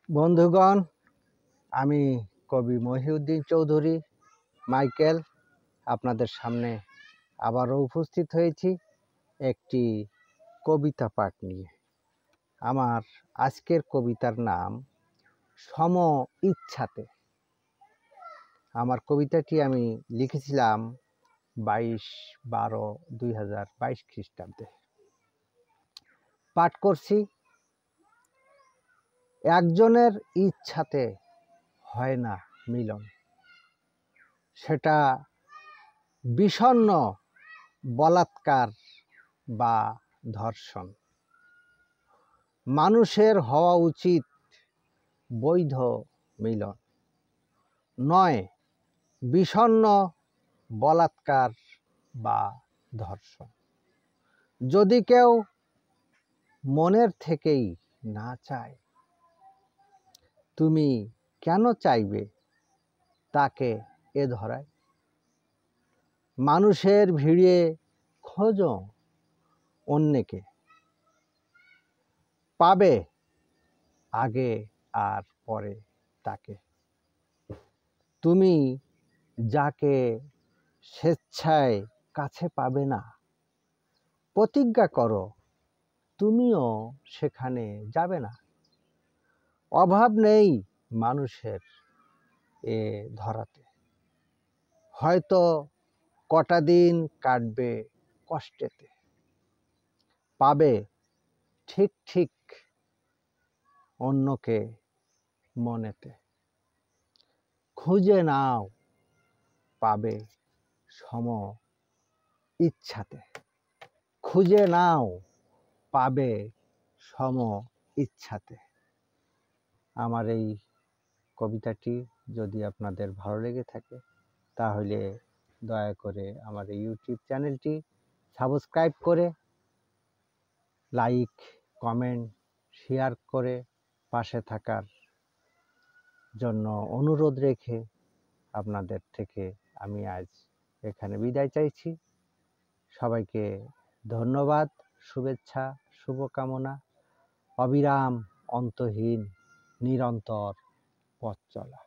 বন্ধুগণ, আমি কবি মহিউদ্দিন চৌধুরী মাইকেল আপনাদের সামনে আবারও উপস্থিত হয়েছি একটি কবিতা পাঠ নিয়ে। আমার আজকের কবিতার নাম সম ইচ্ছাতে। আমার কবিতাটি আমি লিখেছিলাম 22/12/2022 খ্রিস্টাব্দে। পাঠ করছি। একজনের ইচ্ছাতে হয় না মিলন, সেটা বিষণ্ণ বলাৎকার বা ধর্ষণ। মানুষের হওয়া উচিত বৈধ মিলন, নয় বিষণ্ণ বলাৎকার বা ধর্ষণ। যদি কেউ মনের থেকেই না চায়, তুমি কেন চাইবে তাকে এ ধরায়? মানুষের ভিড়ে খোঁজো অন্যকে, পাবে আগে আর পরে তাকে। তুমি যাকে স্বেচ্ছায় কাছে পাবে না, প্রতিজ্ঞা করো তুমিও সেখানে যাবে না। অভাব নেই মানুষের এ ধরাতে, হয়তো কটা দিন কাটবে কষ্টেতে। পাবে ঠিক ঠিক অন্যকে মনেতে। খুঁজে নাও পাবে সম ইচ্ছাতে। খুঁজে নাও পাবে সম ইচ্ছাতে। আমার এই কবিতাটি যদি আপনাদের ভালো লেগে থাকে, তাহলে দয়া করে আমার এই ইউটিউব চ্যানেলটি সাবস্ক্রাইব করে লাইক, কমেন্ট, শেয়ার করে পাশে থাকার জন্য অনুরোধ রেখে আপনাদের থেকে আমি আজ এখানে বিদায় চাইছি। সবাইকে ধন্যবাদ, শুভেচ্ছা, শুভকামনা। অবিরাম, অন্তহীন, নিরন্তর পথ চলা।